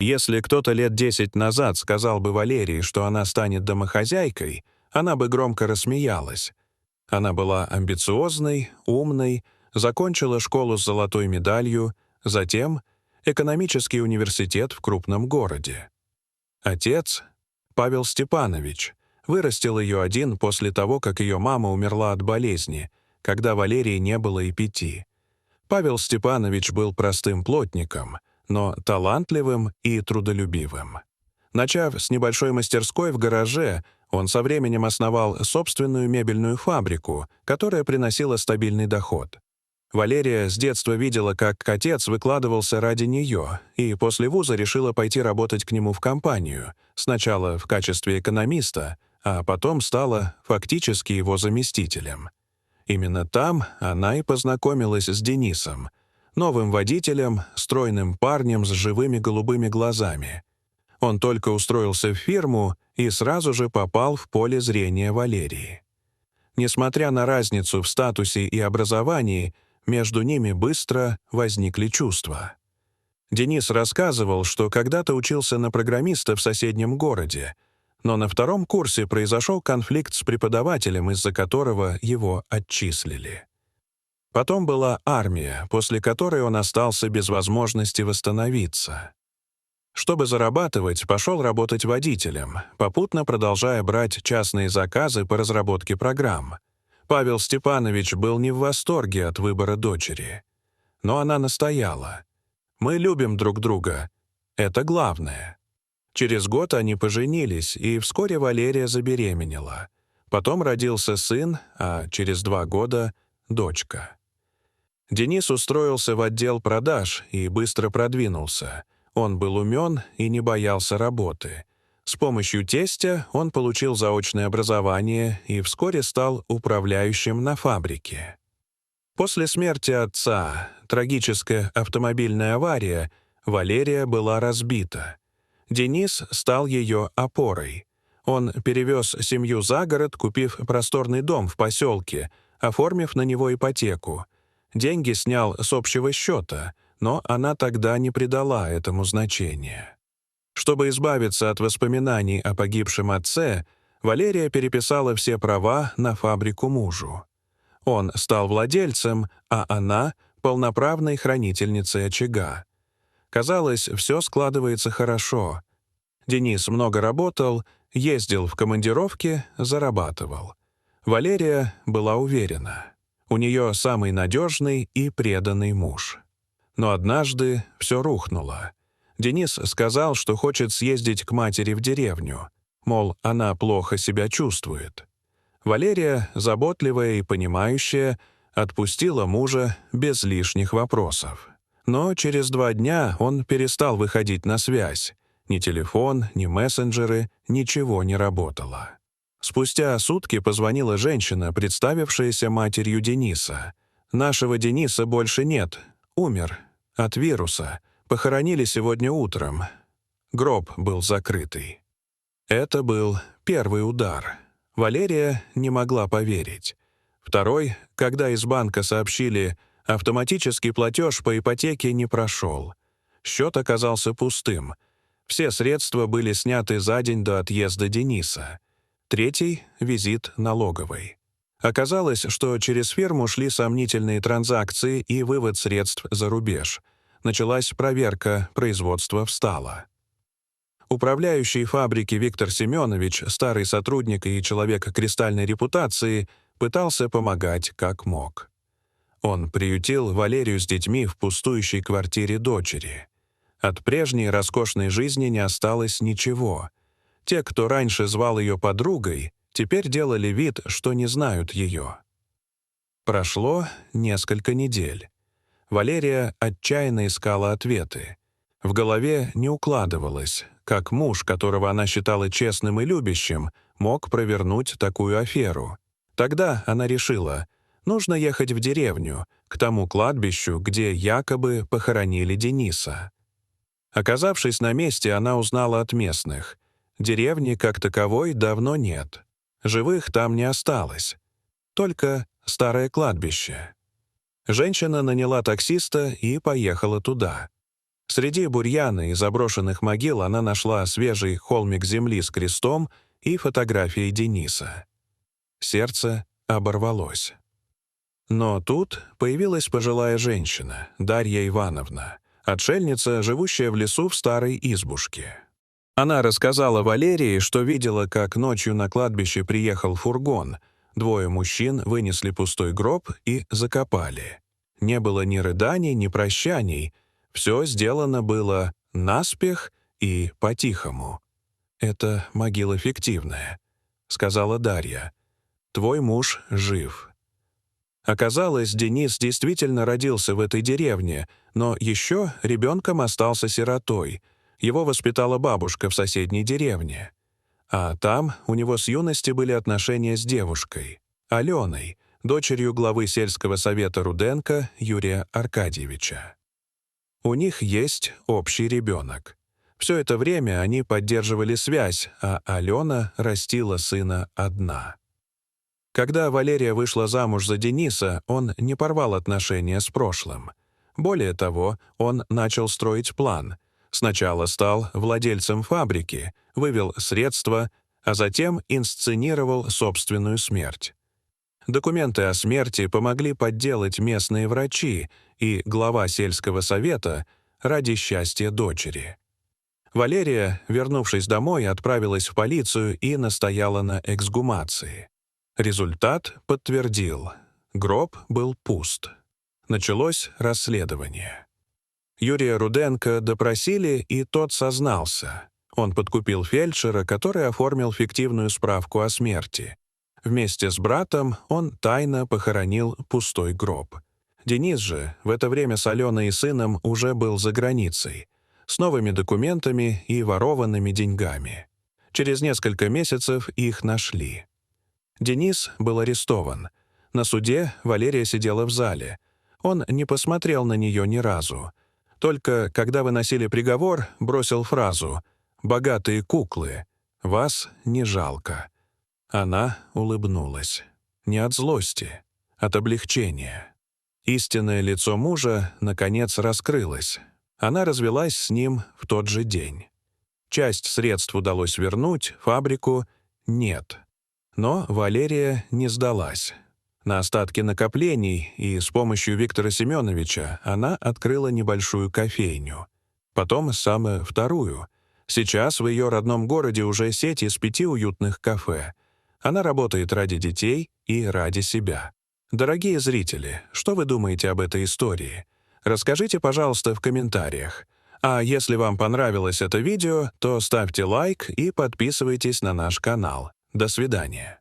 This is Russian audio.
Если кто-то лет 10 назад сказал бы Валерии, что она станет домохозяйкой, она бы громко рассмеялась. Она была амбициозной, умной, закончила школу с золотой медалью, затем экономический университет в крупном городе. Отец, Павел Степанович, вырастил ее один после того, как ее мама умерла от болезни, когда Валерии не было и 5. Павел Степанович был простым плотником, но талантливым и трудолюбивым. Начав с небольшой мастерской в гараже, он со временем основал собственную мебельную фабрику, которая приносила стабильный доход. Валерия с детства видела, как отец выкладывался ради нее, и после вуза решила пойти работать к нему в компанию, сначала в качестве экономиста, а потом стала фактически его заместителем. Именно там она и познакомилась с Денисом, новым водителем, стройным парнем с живыми голубыми глазами. Он только устроился в фирму и сразу же попал в поле зрения Валерии. Несмотря на разницу в статусе и образовании, между ними быстро возникли чувства. Денис рассказывал, что когда-то учился на программиста в соседнем городе, но на 2-м курсе произошел конфликт с преподавателем, из-за которого его отчислили. Потом была армия, после которой он остался без возможности восстановиться. Чтобы зарабатывать, пошел работать водителем, попутно продолжая брать частные заказы по разработке программ. Павел Степанович был не в восторге от выбора дочери. Но она настояла. «Мы любим друг друга. Это главное». Через год они поженились, и вскоре Валерия забеременела. Потом родился сын, а через 2 года — дочка. Денис устроился в отдел продаж и быстро продвинулся. Он был умен и не боялся работы. С помощью тестя он получил заочное образование и вскоре стал управляющим на фабрике. После смерти отца, трагическая автомобильная авария, Валерия была разбита. Денис стал ее опорой. Он перевез семью за город, купив просторный дом в поселке, оформив на него ипотеку. Деньги снял с общего счета, но она тогда не придала этому значения. Чтобы избавиться от воспоминаний о погибшем отце, Валерия переписала все права на фабрику мужу. Он стал владельцем, а она — полноправной хранительницей очага. Казалось, все складывается хорошо. Денис много работал, ездил в командировки, зарабатывал. Валерия была уверена. У нее самый надежный и преданный муж. Но однажды все рухнуло. Денис сказал, что хочет съездить к матери в деревню. Мол, она плохо себя чувствует. Валерия, заботливая и понимающая, отпустила мужа без лишних вопросов. Но через 2 дня он перестал выходить на связь. Ни телефон, ни мессенджеры, ничего не работало. Спустя сутки позвонила женщина, представившаяся матерью Дениса. «Нашего Дениса больше нет. Умер. От вируса. Похоронили сегодня утром. Гроб был закрытый». Это был первый удар. Валерия не могла поверить. Второй, когда из банка сообщили, автоматический платеж по ипотеке не прошел. Счет оказался пустым. Все средства были сняты за день до отъезда Дениса. Третий — визит налоговой. Оказалось, что через фирму шли сомнительные транзакции и вывод средств за рубеж. Началась проверка, производство встало. Управляющий фабрики Виктор Семенович, старый сотрудник и человек кристальной репутации, пытался помогать как мог. Он приютил Валерию с детьми в пустующей квартире дочери. От прежней роскошной жизни не осталось ничего. Те, кто раньше звал ее подругой, теперь делали вид, что не знают ее. Прошло несколько недель. Валерия отчаянно искала ответы. В голове не укладывалось, как муж, которого она считала честным и любящим, мог провернуть такую аферу. Тогда она решила, нужно ехать в деревню, к тому кладбищу, где якобы похоронили Дениса. Оказавшись на месте, она узнала от местных. Деревни как таковой давно нет. Живых там не осталось. Только старое кладбище. Женщина наняла таксиста и поехала туда. Среди бурьяна и заброшенных могил она нашла свежий холмик земли с крестом и фотографией Дениса. Сердце оборвалось. Но тут появилась пожилая женщина, Дарья Ивановна, отшельница, живущая в лесу в старой избушке. Она рассказала Валерии, что видела, как ночью на кладбище приехал фургон, 2 мужчин вынесли пустой гроб и закопали. Не было ни рыданий, ни прощаний, все сделано было наспех и по-тихому. «Это могила фиктивная», — сказала Дарья. «Твой муж жив». Оказалось, Денис действительно родился в этой деревне, но еще ребенком остался сиротой. Его воспитала бабушка в соседней деревне. А там у него с юности были отношения с девушкой, Аленой, дочерью главы сельского совета Руденко Юрия Аркадьевича. У них есть общий ребенок. Все это время они поддерживали связь, а Алена растила сына одна. Когда Валерия вышла замуж за Дениса, он не порвал отношения с прошлым. Более того, он начал строить план. Сначала стал владельцем фабрики, вывел средства, а затем инсценировал собственную смерть. Документы о смерти помогли подделать местные врачи и глава сельского совета ради счастья дочери. Валерия, вернувшись домой, отправилась в полицию и настояла на эксгумации. Результат подтвердил. Гроб был пуст. Началось расследование. Юрия Руденко допросили, и тот сознался. Он подкупил фельдшера, который оформил фиктивную справку о смерти. Вместе с братом он тайно похоронил пустой гроб. Денис же в это время с Аленой и сыном уже был за границей, с новыми документами и ворованными деньгами. Через несколько месяцев их нашли. Денис был арестован. На суде Валерия сидела в зале. Он не посмотрел на нее ни разу. Только когда выносили приговор, бросил фразу «Богатые куклы, вас не жалко». Она улыбнулась. Не от злости, от облегчения. Истинное лицо мужа, наконец, раскрылось. Она развелась с ним в тот же день. Часть средств удалось вернуть, фабрику — нет. Но Валерия не сдалась. На остатки накоплений и с помощью Виктора Семеновича она открыла небольшую кофейню. Потом самую вторую. Сейчас в ее родном городе уже сеть из 5 уютных кафе. Она работает ради детей и ради себя. Дорогие зрители, что вы думаете об этой истории? Расскажите, пожалуйста, в комментариях. А если вам понравилось это видео, то ставьте лайк и подписывайтесь на наш канал. До свидания.